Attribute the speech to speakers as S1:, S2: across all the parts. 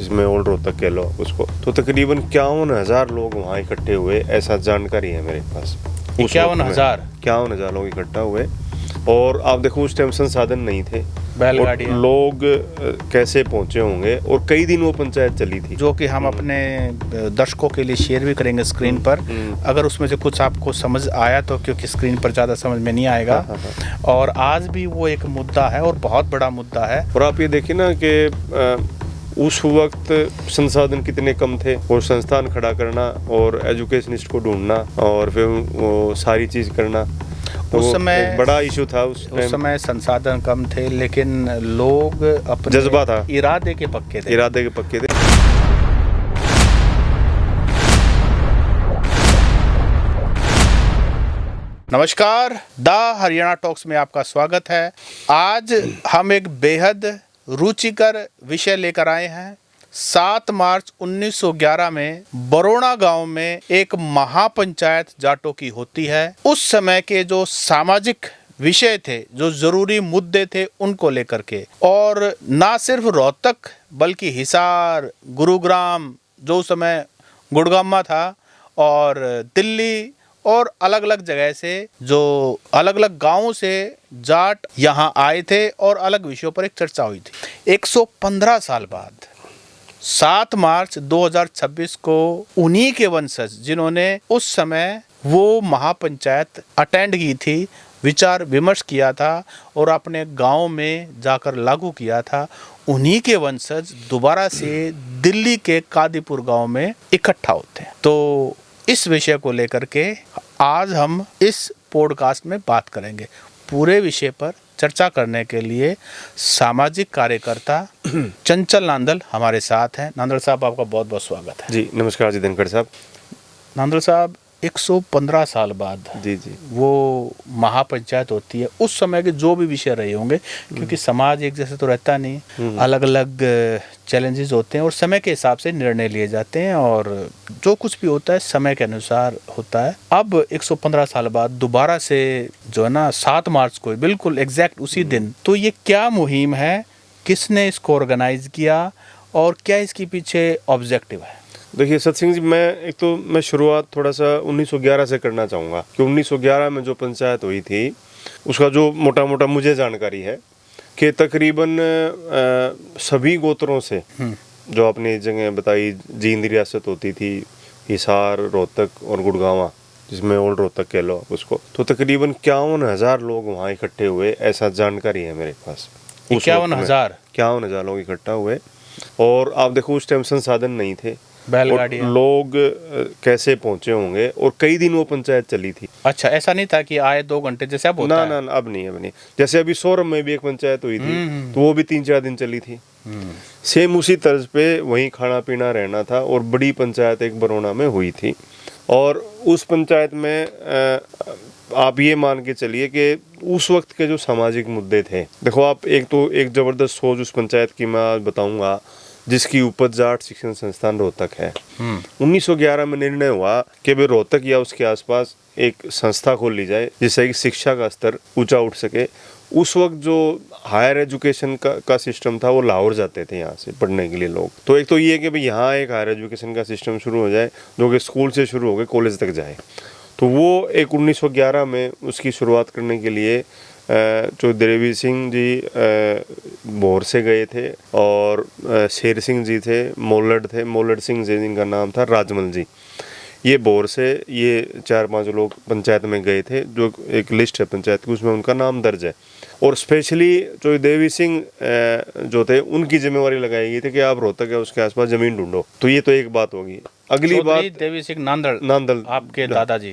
S1: जिसमें ओल्ड रोहतक कह लो उसको, तो तकरीबन 51,000 लोग वहाँ इकट्ठे हुए, ऐसा जानकारी है मेरे पास।
S2: 51,000
S1: लोग इकट्ठा हुए। और आप देखो उस टाइम संसाधन नहीं थे,
S2: बैलगाड़ियाँ,
S1: लोग कैसे पहुंचे होंगे, और कई दिन वो पंचायत चली थी,
S2: जो कि हम अपने दर्शकों के लिए शेयर भी करेंगे स्क्रीन पर। अगर उसमें से कुछ आपको समझ आया तो, क्योंकि स्क्रीन पर ज़्यादा समझ में नहीं आएगा। और आज भी वो एक मुद्दा है और बहुत बड़ा मुद्दा है।
S1: और आप ये देखिए ना कि उस वक्त संसाधन कितने कम थे, और संस्थान खड़ा करना और एजुकेशनिस्ट को ढूंढना और फिर वो सारी चीज़ करना, तो
S2: उस समय
S1: एक बड़ा इशू था। उस
S2: समय संसाधन कम थे, लेकिन लोग अपने
S1: जज्बा था,
S2: इरादे के पक्के थे। नमस्कार, द हरियाणा टॉक्स में आपका स्वागत है। आज हम एक बेहद रुचिकर विषय लेकर आए हैं। 7 मार्च 1911 में बरोड़ा गांव में एक महापंचायत जाटों की होती है। उस समय के जो सामाजिक विषय थे, जो जरूरी मुद्दे थे, उनको लेकर के, और ना सिर्फ रोहतक बल्कि हिसार, गुरुग्राम, जो उस समय गुड़गामा था, और दिल्ली और अलग अलग जगह से, जो अलग अलग गांवों से जाट यहाँ आए थे और अलग विषयों पर एक चर्चा हुई थी। 115 साल बाद 7 मार्च 2026 को उन्हीं के वंशज, जिन्होंने उस समय वो महापंचायत अटेंड की थी, विचार विमर्श किया था और अपने गांव में जाकर लागू किया था, उन्हीं के वंशज दोबारा से दिल्ली के कादीपुर गांव में इकट्ठा होते हैं। तो इस विषय को लेकर के आज हम इस पॉडकास्ट में बात करेंगे। पूरे विषय पर चर्चा करने के लिए सामाजिक कार्यकर्ता चंचल नांदल हमारे साथ हैं। नांदल साहब, आपका बहुत बहुत स्वागत है।
S1: जी नमस्कार जी धनखड़ साहब।
S2: नांदल साहब, 115 साल बाद
S1: जी
S2: वो महापंचायत होती है। उस समय के जो भी विषय रहे होंगे, क्योंकि समाज एक जैसे तो रहता नहीं, अलग अलग चैलेंजेस होते हैं और समय के हिसाब से निर्णय लिए जाते हैं, और जो कुछ भी होता है समय के अनुसार होता है। अब 115 साल बाद दोबारा से जो है ना, 7 मार्च को बिल्कुल एग्जैक्ट उसी दिन, तो ये क्या मुहिम है, किसने इसको ऑर्गेनाइज किया और क्या इसके पीछे ऑब्जेक्टिव है?
S1: देखिए सत सिंह जी, मैं शुरुआत थोड़ा सा 1911 से करना चाहूँगा कि 1911 में जो पंचायत हुई थी उसका जो मोटा मोटा मुझे जानकारी है कि तकरीबन सभी गोत्रों से, जो आपने जगह बताई, जींद रियासत होती थी, हिसार, रोहतक और गुड़गावा, जिसमें ओल्ड रोहतक कह लो उसको, तो तकरीबन 51,000 लोग वहाँ इकट्ठे हुए, ऐसा जानकारी है मेरे पास।
S2: 51,000
S1: लोग इकट्ठा हुए। और आप देखो उस टाइम संसाधन नहीं थे,
S2: बैलगाड़ियाँ,
S1: लोग कैसे पहुंचे होंगे, और कई दिन वो पंचायत चली थी।
S2: अच्छा, ऐसा नहीं था कि आए 2 घंटे जैसे अब होता है?
S1: ना, अब नहीं। जैसे अभी सोरम में भी एक पंचायत हुई थी, तो वो भी 3-4 दिन चली थी। सेम उसी तर्ज पे वहीं खाना पीना रहना था, और बड़ी पंचायत एक बरोड़ा में हुई थी। और उस पंचायत में आप ये मान के चलिए कि उस वक्त के जो सामाजिक मुद्दे थे, देखो आप, एक जबरदस्त सोच उस पंचायत की मैं आज बताऊंगा, जिसकी उपज जाट शिक्षण संस्थान रोहतक है। 1911 में निर्णय हुआ कि भाई रोहतक या उसके आसपास एक संस्था खोल ली जाए, जिससे कि शिक्षा का स्तर ऊंचा उठ सके। उस वक्त जो हायर एजुकेशन का सिस्टम था, वो लाहौर जाते थे यहाँ से पढ़ने के लिए लोग। तो एक तो ये कि भाई यहाँ एक हायर एजुकेशन का सिस्टम शुरू हो जाए, जो कि स्कूल से शुरू होकर कॉलेज तक जाए। तो वो एक 1911 में उसकी शुरुआत करने के लिए देवी सिंह जी भोर से गए थे, और शेर सिंह जी थे, मोलड सिंह जी जिनका नाम था, राजमल जी, ये भोर से ये 4-5 लोग पंचायत में गए थे। जो एक लिस्ट है पंचायत की, उसमें उनका नाम दर्ज है। और स्पेशली जो देवी सिंह जो थे, उनकी जिम्मेवारी लगाई गई थी कि आप रोहतक है उसके आसपास जमीन ढूंढो। तो ये तो एक बात होगी। अगली बात,
S2: देवी सिंह नांदल आपके दादाजी,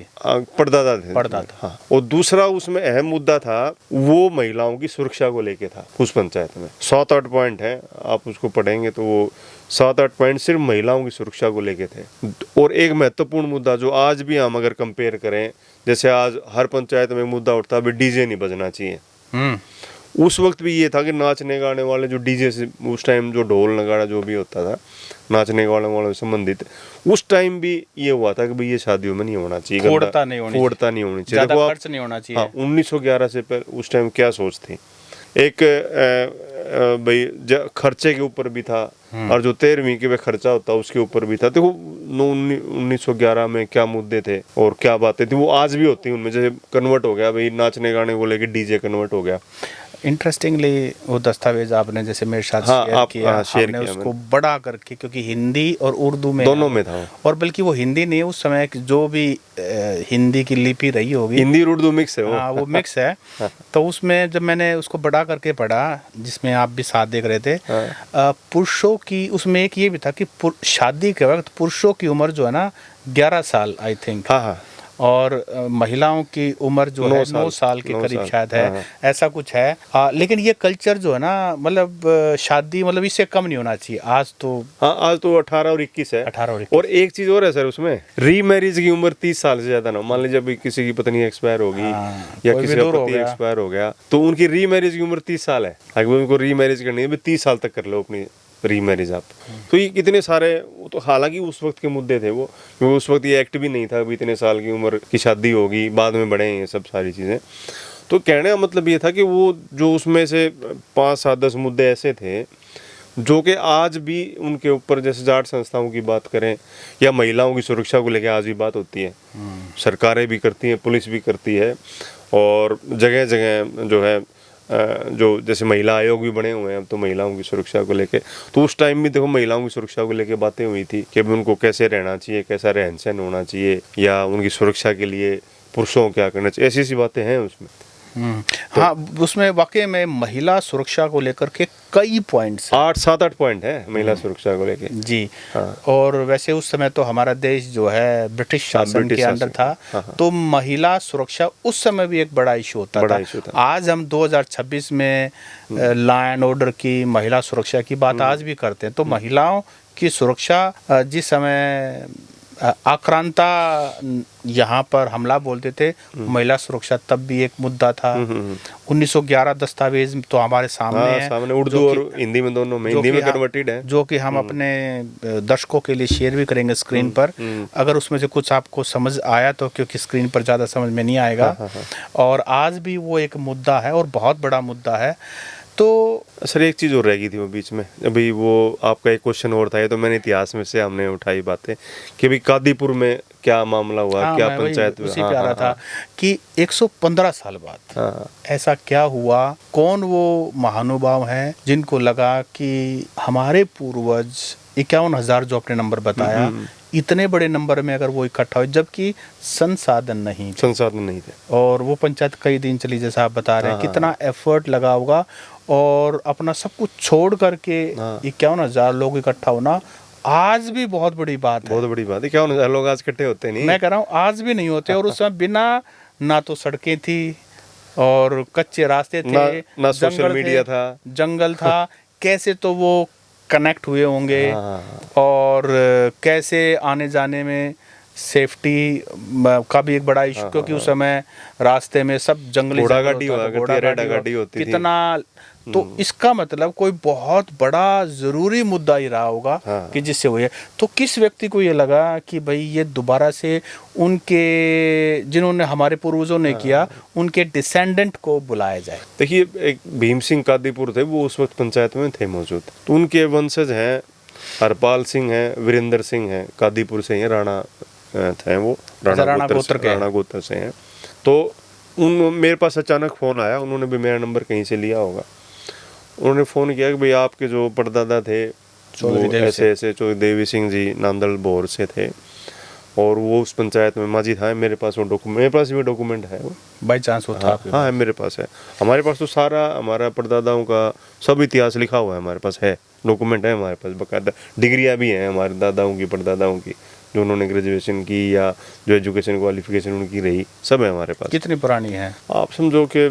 S1: परदादा थे। हाँ। और दूसरा उसमें अहम मुद्दा था, वो महिलाओं की सुरक्षा को लेके था। उस पंचायत में 7-8 पॉइंट है, आप उसको पढ़ेंगे तो वो 7-8 पॉइंट सिर्फ महिलाओं की सुरक्षा को लेके थे। और एक महत्वपूर्ण मुद्दा जो आज भी हम अगर कंपेयर करें, जैसे आज हर पंचायत में मुद्दा उठता है डीजे नहीं बजना चाहिए, उस वक्त भी ये था कि नाचने गाने वाले जो डीजे से, उस टाइम जो ढोल नगाड़ा जो भी होता था नाचने वालों से संबंधित, उस टाइम भी ये हुआ था कि भाई ये शादियों में नहीं होना चाहिए, फोड़ता नहीं होनी चाहिए,
S2: ज़्यादा खर्च नहीं होना चाहिए।
S1: हाँ, 1911 से पहले उस टाइम क्या सोच थी एक भाई खर्चे के ऊपर भी था, और जो 13वीं के वे खर्चा होता उसके ऊपर भी था। देखो 1911 में क्या मुद्दे थे और क्या बातें थी, वो आज भी होती हैं उनमें। जैसे कन्वर्ट हो गया भाई, नाचने गाने को लेके डीजे कन्वर्ट हो गया।
S2: इंटरेस्टिंगली वो दस्तावेज आपने जैसे मेरे साथ
S1: हाँ,
S2: शेयर किया,
S1: शेयर
S2: हमने
S1: किया
S2: उसको बड़ा करके, क्योंकि हिंदी और उर्दू में
S1: दोनों में था।
S2: और बल्कि वो हिंदी नहीं, उस समय जो भी हिंदी की लिपि रही होगी,
S1: हिंदी उर्दू मिक्स है वो।
S2: हाँ, वो मिक्स है। तो उसमें जब मैंने उसको बड़ा करके पढ़ा, जिसमें आप भी साथ देख रहे थे, पुरुषों की उसमें एक ये भी था कि शादी के वक्त पुरुषों की उम्र जो है ना 11 साल आई थिंक,
S1: हाँ हाँ,
S2: और महिलाओं की उम्र जो है 9 साल के करीब शायद है, ऐसा कुछ है। लेकिन ये कल्चर जो है ना, मतलब शादी मतलब इससे कम नहीं होना चाहिए आज तो।
S1: हाँ, आज तो 18 और 21 है।
S2: 18 और 21।
S1: और एक चीज और है सर, उसमें री मैरिज की उम्र 30 साल से ज्यादा ना। मान लीजिए अभी किसी की पत्नी एक्सपायर होगी, या किसी का पति एक्सपायर हो गया, तो उनकी री मैरिज की उम्र 30 साल है। अगर उनको री मैरिज करनी है 30 साल तक कर लो अपनी री मैरिज आप। तो ये कितने सारे, तो हालांकि उस वक्त के मुद्दे थे वो, क्योंकि उस वक्त ये एक्ट भी नहीं था अभी इतने साल की उम्र की शादी होगी, बाद में बढ़े ये सब सारी चीज़ें। तो कहने का मतलब ये था कि वो जो उसमें से 5, 7, 10 मुद्दे ऐसे थे जो कि आज भी उनके ऊपर, जैसे जाट संस्थाओं की बात करें या महिलाओं की सुरक्षा को लेकर आज भी बात होती है। सरकारें भी करती हैं, पुलिस भी करती है, और जगह जगह जो है जो जैसे महिला आयोग भी बने हुए हैं अब तो महिलाओं की सुरक्षा को लेके। तो उस टाइम भी देखो महिलाओं की सुरक्षा को लेके बातें हुई थी कि अभी उनको कैसे रहना चाहिए, कैसा रहन सहन होना चाहिए, या उनकी सुरक्षा के लिए पुरुषों को क्या करना चाहिए, ऐसी ऐसी बातें हैं उसमें।
S2: तो हाँ, उसमें वाकई में महिला सुरक्षा को लेकर के कई पॉइंट्स,
S1: 7-8 पॉइंट है महिला सुरक्षा को लेके
S2: जी।
S1: हाँ।
S2: और वैसे उस समय तो हमारा देश जो है ब्रिटिश शासन के अंडर था। हाँ। तो महिला सुरक्षा उस समय भी एक बड़ा इशू होता था। आज हम 2026 में लॉ एंड ऑर्डर की, महिला सुरक्षा की बात आज भी करते हैं। तो महिलाओं की सुरक्षा, जिस समय आक्रांता यहाँ पर हमला बोलते थे, महिला सुरक्षा तब भी एक मुद्दा था। 1911 दस्तावेज तो हमारे सामने है,
S1: सामने उर्दू और हिंदी में, दोनों में, हिंदी में कन्वर्टेड है, जो
S2: कि हम अपने दर्शकों के लिए शेयर भी करेंगे स्क्रीन पर। अगर उसमें से कुछ आपको समझ आया तो, क्योंकि स्क्रीन पर ज़्यादा समझ में नहीं आएगा। और आज भी वो एक मुद्दा है और बहुत बड़ा मुद्दा है। तो
S1: सर एक चीज़ और रह गई थी वो बीच में, अभी वो आपका एक क्वेश्चन और था, ये तो मैंने इतिहास में से हमने उठाई बातें कि अभी कादीपुर में क्या मामला हुआ। हाँ, क्या पंचायत
S2: उसी पे आ रहा था कि 115 साल बाद ऐसा क्या हुआ, कौन वो महानुभाव हैं जिनको लगा कि हमारे पूर्वज 51,000 जो आपने नंबर बताया, इतने बड़े नंबर में अगर वो इकट्ठा हो, जबकि संसाधन नहीं थे, और वो पंचायत कई दिन चली, जैसा आप बता रहे हैं। कितना एफर्ट लगा होगा, और अपना सब कुछ छोड़ करके 51,000 लोग इकट्ठा होना आज भी बहुत बड़ी बात है।
S1: बहुत बड़ी बात है। 51,000 लोग आज इकट्ठे होते नहीं,
S2: मैं कह रहा हूँ आज भी नहीं होते। और उस समय बिना ना तो सड़कें थी और कच्चे रास्ते थे,
S1: ना सोशल मीडिया था,
S2: जंगल था। कैसे तो वो कनेक्ट हुए होंगे, और कैसे आने जाने में सेफ्टी का भी एक बड़ा इशू, क्योंकि उस समय रास्ते में सब जंगली
S1: गाड़ी होती
S2: कितना। तो इसका मतलब कोई बहुत बड़ा जरूरी मुद्दा ही रहा होगा कि जिससे हुए। तो किस व्यक्ति को ये लगा कि भाई ये दोबारा से उनके, जिन्होंने हमारे पूर्वजों ने किया, उनके डिसेंडेंट को बुलाया जाए।
S1: देखिए, एक भीम सिंह कादीपुर थे, वो उस वक्त पंचायत में थे मौजूद। तो उनके वंशज हैं, हरपाल सिंह हैं, वीरेंद्र सिंह हैं, कादीपुर से हैं, राणा थे वो, राणा गोत्र से हैं। तो मेरे पास अचानक फ़ोन आया, उन्होंने भी मेरा नंबर कहीं से लिया होगा। उन्होंने फ़ोन किया कि भाई आपके जो परदादा थे ऐसे चौधरी देवी सिंह जी नांदल बोर से थे, और वो उस पंचायत में माजी था। मेरे पास वो डॉक्यूमेंट, मेरे पास भी डॉक्यूमेंट है वो,
S2: बाई चांस वो था।
S1: हाँ है, मेरे पास है। हमारे पास तो सारा हमारा परदादाओं का सब इतिहास लिखा हुआ है, हमारे पास है, डॉक्यूमेंट है हमारे पास, बाकायदा डिग्रियाँ भी हैं हमारे दादाओं की, परदादाओं की, जो उन्होंने ग्रेजुएशन की या जो एजुकेशन क्वालिफिकेशन उनकी रही, सब है हमारे पास।
S2: कितनी पुरानी है? आप
S1: समझो कि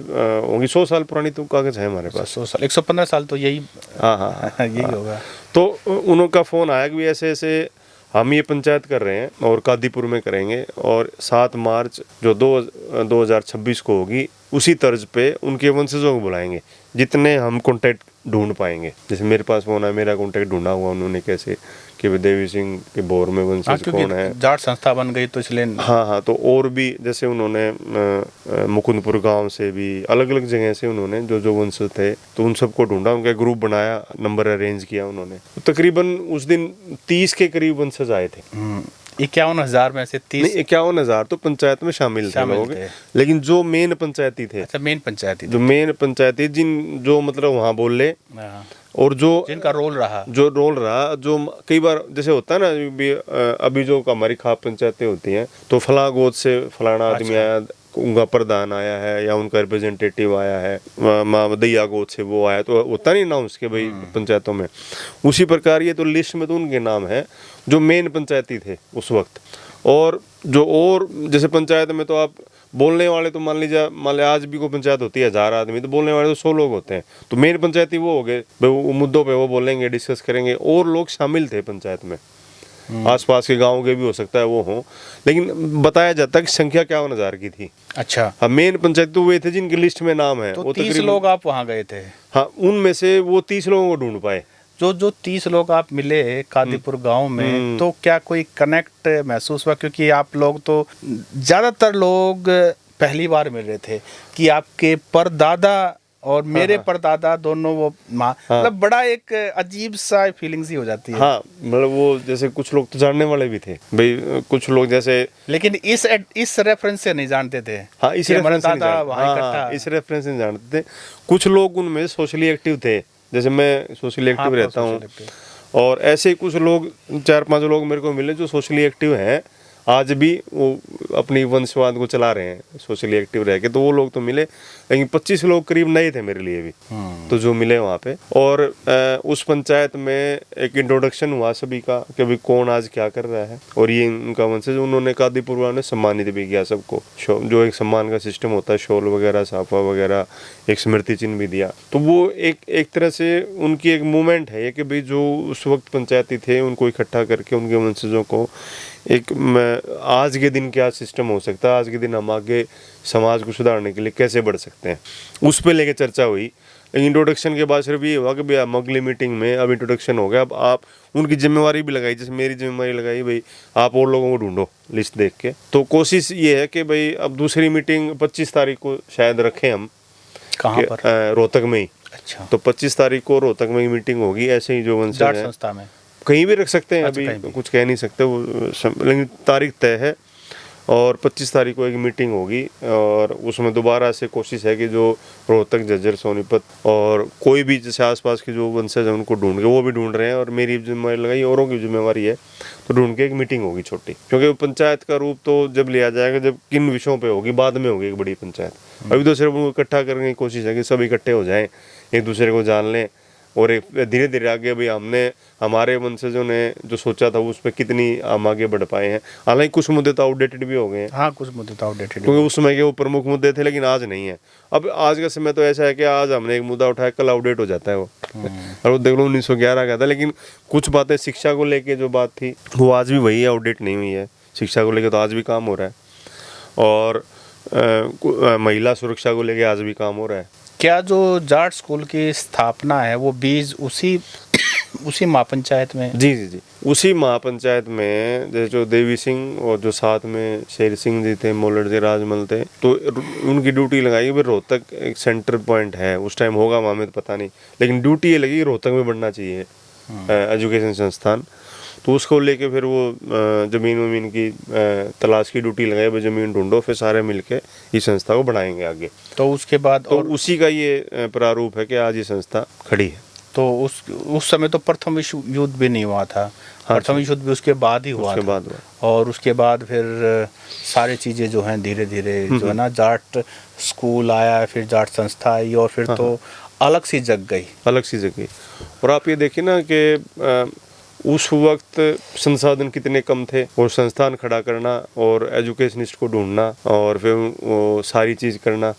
S1: होंगी 100 साल पुरानी तो कागज़ है हमारे पास।
S2: 100 साल, 115 साल तो यही, हाँ यही होगा।
S1: तो उनका फ़ोन आया कि भी ऐसे ऐसे हम ये पंचायत कर रहे हैं और कादीपुर में करेंगे, और 7 मार्च जो 2026 को होगी, उसी तर्ज पे उनके वंशजों को बुलाएंगे, जितने हम कॉन्टेक्ट ढूंढ पाएंगे। जैसे मेरे पास फोन है, मेरा कॉन्टेक्ट ढूंढा हुआ उन्होंने कैसे कि देवी सिंह के भोर में वंशज कौन है।
S2: जाट संस्था बन गई तो इसलिए
S1: हाँ, तो और भी जैसे उन्होंने मुकुंदपुर गांव से भी अलग अलग जगह से उन्होंने जो जो वंशज थे तो उन सबको ढूंढा, उनका ग्रुप बनाया, नंबर अरेंज किया उन्होंने। तो तकरीबन उस दिन 30 के करीब वंशज आए थे।
S2: 51,000 में से 30?
S1: 51,000 तो पंचायत में शामिल थे लोग, लेकिन जो मेन पंचायती थे,
S2: अच्छा मेन पंचायती,
S1: जो मेन पंचायती जो मतलब वहाँ बोले और जो
S2: जिनका रोल रहा,
S1: जो कई बार जैसे होता है ना, अभी जो हमारी खाप पंचायतें होती हैं तो फला गोद से फलाना आदमी आया, उनका प्रधान आया है या उनका रिप्रेजेंटेटिव आया है, दैया गोद से वो आया, तो होता नहीं नाम उसके भाई पंचायतों में। उसी प्रकार ये तो लिस्ट में तो उनके नाम है जो मेन पंचायती थे उस वक्त। और जो और जैसे पंचायत में तो आप बोलने वाले तो मान लीजिए आज भी कोई पंचायत होती है 1000 आदमी, तो बोलने वाले तो 100 लोग होते हैं, तो मेन पंचायती वो हो गए, वो मुद्दों पे वो बोलेंगे, डिस्कस करेंगे। और लोग शामिल थे पंचायत में, आसपास के गांव के भी हो सकता है वो हो, लेकिन बताया जाता है कि संख्या 51,000 की थी।
S2: अच्छा,
S1: हाँ, मेन पंचायत तो वे थे जिनकी लिस्ट में नाम है।
S2: तो
S1: वो
S2: 30 लोग आप वहाँ गए थे?
S1: हाँ, उनमें से वो 30 लोगों को ढूंढ पाए।
S2: जो 30 लोग आप मिले कादीपुर गांव में, तो क्या कोई कनेक्ट महसूस हुआ? क्योंकि आप लोग तो ज़्यादातर लोग पहली बार मिल रहे थे कि आपके परदादा और मेरे परदादा दोनों वो माँ, मतलब बड़ा एक अजीब सा फीलिंग सी हो जाती है।
S1: हाँ, मतलब वो जैसे कुछ लोग तो जानने वाले भी थे भाई, कुछ लोग जैसे,
S2: लेकिन इस रेफरेंस से नहीं जानते थे।
S1: हाँ, इस रेफरेंस से नहीं जानते थे। कुछ लोग उनमें सोशली एक्टिव थे, जैसे मैं सोशली एक्टिव रहता हूँ, और ऐसे कुछ लोग 4-5 लोग मेरे को मिले जो सोशली एक्टिव हैं, आज भी वो अपनी वंशवाद को चला रहे हैं सोशली एक्टिव रह के, तो वो लोग तो मिले। लेकिन 25 लोग करीब नए थे मेरे लिए भी, तो जो मिले वहाँ पे। और उस पंचायत में एक इंट्रोडक्शन हुआ सभी का कि भाई कौन आज क्या कर रहा है, और ये उनका वंशज। उन्होंने कादीपुर वालों ने सम्मानित भी किया सबको, जो एक सम्मान का सिस्टम होता है, शॉल वगैरह, साफा वगैरह, एक स्मृति चिन्ह भी दिया। तो वो एक तरह से उनकी एक मूवमेंट है कि भाई जो उस वक्त पंचायती थे उनको इकट्ठा करके उनके वंशजों को एक आज के दिन क्या सिस्टम हो सकता है, आज के दिन हम आगे समाज को सुधारने के लिए कैसे बढ़ सकते हैं, उस पे लेके चर्चा हुई। इंट्रोडक्शन के बाद सिर्फ ये हुआ कि भाई अब अगली मीटिंग में अब इंट्रोडक्शन हो गया, अब आप उनकी जिम्मेवारी भी लगाई, जैसे मेरी जिम्मेवारी लगाई भाई आप और लोगों को ढूंढो लिस्ट देख के। तो कोशिश ये है कि भाई अब दूसरी मीटिंग 25 तारीख को शायद रखें हम।
S2: कहाँ पर?
S1: रोहतक में ही।
S2: अच्छा,
S1: तो 25 तारीख को रोहतक में ही मीटिंग होगी। ऐसे ही जो वंशज है
S2: संस्था में
S1: कहीं भी रख सकते हैं, अभी कुछ कह नहीं सकते वो, लेकिन तारीख तय है। और 25 तारीख को एक मीटिंग होगी, और उसमें दोबारा से कोशिश है कि जो रोहतक, झज्जर, सोनीपत और कोई भी जैसे आसपास के जो वंशज हैं उनको ढूंढ के, वो भी ढूंढ रहे हैं, और मेरी जिम्मेवारी लगाई, औरों की जिम्मेवारी है, तो ढूंढ के एक मीटिंग होगी छोटी। क्योंकि पंचायत का रूप तो जब लिया जाएगा जब किन विषयों पर होगी, बाद में होगी एक बड़ी पंचायत। अभी तो सिर्फ उनको इकट्ठा करने की कोशिश है कि सब इकट्ठे हो जाएँ, एक दूसरे को जान लें, और एक धीरे धीरे आगे भाई हमने हमारे वंशजों ने जो सोचा था उस पर कितनी हम आगे बढ़ पाए हैं। हालांकि कुछ मुद्दे तो आउटडेटेड भी हो गए हैं।
S2: हाँ, कुछ मुद्दे तो आउटडेटेड,
S1: क्योंकि उस समय के वो प्रमुख मुद्दे थे, लेकिन आज नहीं है। अब आज का समय तो ऐसा है कि आज हमने एक मुद्दा उठाया, कल आउटडेट हो जाता है वो। और वो देख लो 1911 का था, लेकिन कुछ बातें शिक्षा को लेके जो बात थी वो आज भी वही आउटडेट नहीं हुई है। शिक्षा को लेके तो आज भी काम हो रहा है, और महिला सुरक्षा को लेके आज भी काम हो रहा है।
S2: क्या जो जाट स्कूल की स्थापना है वो बीज उसी महापंचायत में?
S1: जी, उसी महापंचायत में, जैसे जो देवी सिंह और जो साथ में शेर सिंह जी थे, मोलड़ जी, राजमल थे, तो उनकी ड्यूटी लगाई कि रोहतक एक सेंटर पॉइंट है। उस टाइम होगा वहाँ में तो पता नहीं, लेकिन ड्यूटी ये लगी रोहतक में बढ़ना चाहिए एजुकेशन संस्थान। तो उसको लेके फिर वो ज़मीन की तलाश की ड्यूटी लगाई, भाई ज़मीन ढूंढो, फिर सारे मिलके इस संस्था को बढ़ाएंगे आगे।
S2: तो उसके बाद
S1: तो उसी का ये प्रारूप है कि आज ये संस्था खड़ी है।
S2: तो उस समय तो प्रथम विश्व युद्ध भी नहीं हुआ था। हाँ, प्रथम विश्व युद्ध भी उसके बाद ही हुआ, और उसके बाद फिर सारी चीज़ें जो हैं धीरे धीरे जो है ना, जाट स्कूल आया, फिर जाट संस्था आई, और फिर तो अलग सी जग गई। और आप ये देखिए ना कि उस वक्त संसाधन कितने कम थे, और संस्थान खड़ा करना और एजुकेशनिस्ट को ढूंढना और फिर वो सारी चीज़ करना,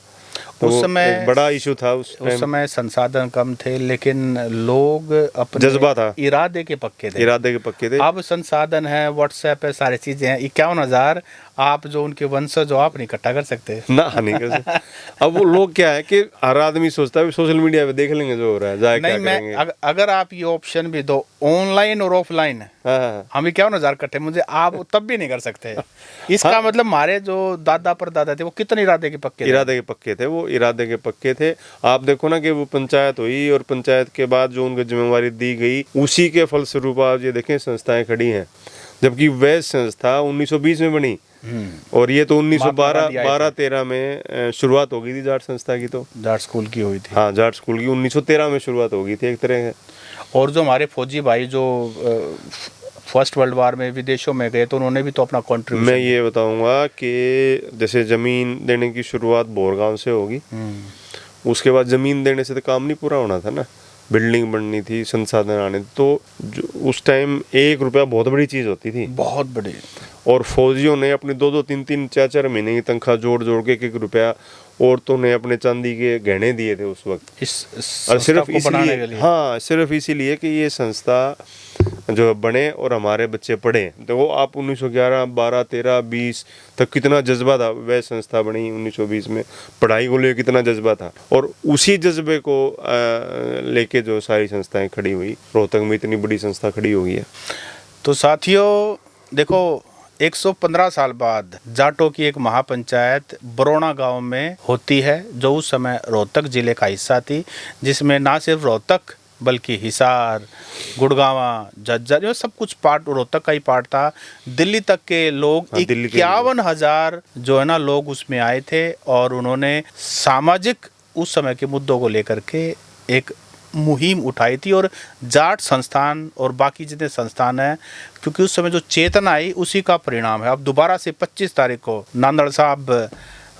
S2: तो उस समय
S1: बड़ा इशू था। उस
S2: समय संसाधन कम थे, लेकिन लोग अपने
S1: जज्बा था, इरादे के पक्के थे।
S2: अब संसाधन है, व्हाट्सएप है, सारी चीज़ें हैं। 51,000 आप जो उनके वंशज हो आप नहीं इकट्ठा कर सकते।
S1: ना नहीं कर सकते। अब वो लोग क्या है कि हर आदमी सोचता है सोशल मीडिया पे देख लेंगे जो हो रहा है, जाए क्या
S2: नहीं
S1: करेंगे।
S2: मैं अगर आप ये ऑप्शन भी दो ऑनलाइन और ऑफलाइन,
S1: हाँ, हाँ।
S2: हम ही क्या हो 1000 इकट्ठे मुझे आप तब भी नहीं कर सकते। इसका मतलब हमारे जो दादा परदादा थे वो कितने इरादे के पक्के थे।
S1: इरादे के पक्के थे, वो इरादे के पक्के थे। आप देखो ना कि वो पंचायत हुई और पंचायत के बाद जो उनको जिम्मेवारी दी गई उसी के फलस्वरूप आप ये देखें संस्थाएं खड़ी हैं। जबकि वह संस्था 1920 में बनी और ये तो 1912-13 में शुरुआत हो गई थी जाट संस्था की। तो
S2: जाट स्कूल की हुई थी।
S1: हाँ, जाट स्कूल की 1913 में शुरुआत हो गई थी एक तरह से।
S2: और जो हमारे फौजी भाई जो फर्स्ट वर्ल्ड वार में विदेशों में गए तो उन्होंने भी तो अपना कंट्रीब्यूशन।
S1: मैं ये बताऊंगा कि जैसे जमीन देने की शुरुआत बोरगांव से होगी, उसके बाद जमीन देने से तो काम नहीं पूरा होना था ना, बिल्डिंग बननी थी, संसाधन आने। तो उस टाइम 1 रुपया बहुत बड़ी चीज़ होती थी,
S2: बहुत बड़ी।
S1: और फौजियों ने अपनी 2-2, 3-3, 4-4 महीने की तनख्वाह जोड़ जोड़ के 1-1 रुपया औरतों ने अपने चांदी के गहने दिए थे उस वक्त।
S2: इस
S1: और सिर्फ
S2: को बनाने के
S1: इसलिए,
S2: लिए।
S1: हाँ, सिर्फ इसीलिए कि ये संस्था जो बने और हमारे बच्चे पढ़े। तो वो आप 1911, 12, 13, 20 तक कितना जज्बा था। वह संस्था बनी 1920 में, पढ़ाई को लेकर कितना जज्बा था, और उसी जज्बे को लेके जो सारी संस्थाएं खड़ी हुई। रोहतक में इतनी बड़ी संस्था खड़ी हो गई है।
S2: तो साथियों देखो 115 साल बाद जाटों की एक महापंचायत बरोना गांव में होती है, जो उस समय रोहतक जिले का हिस्सा थी, जिसमें ना सिर्फ रोहतक बल्कि हिसार, गुड़गांवा, झज्जर, ये सब कुछ पार्ट रोहतक का ही पार्ट था। दिल्ली तक के लोग 51,000 जो है ना लोग उसमें आए थे, और उन्होंने सामाजिक उस समय के मुद्दों को लेकर के एक मुहिम उठाई थी। और जाट संस्थान और बाकी जितने संस्थान हैं, क्योंकि उस समय जो चेतना आई उसी का परिणाम है। अब दोबारा से 25 तारीख को नांदड़ साहब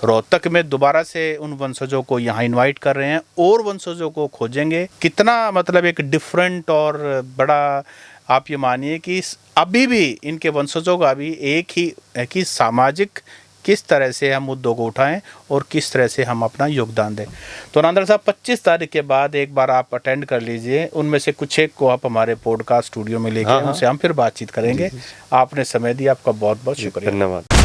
S2: रोहतक में दोबारा से उन वंशजों को यहाँ इनवाइट कर रहे हैं और वंशजों को खोजेंगे। कितना मतलब एक डिफरेंट और बड़ा, आप ये मानिए कि अभी भी इनके वंशजों का भी एक ही है कि सामाजिक किस तरह से हम मुद्दों को उठाएं और किस तरह से हम अपना योगदान दें। तो नांदड़ साहब 25 तारीख के बाद एक बार आप अटेंड कर लीजिए, उनमें से कुछ एक को आप हमारे पॉडकास्ट स्टूडियो में लेके उनसे हम फिर बातचीत करेंगे। आपने समय दिया, आपका बहुत बहुत शुक्रिया।
S1: धन्यवाद।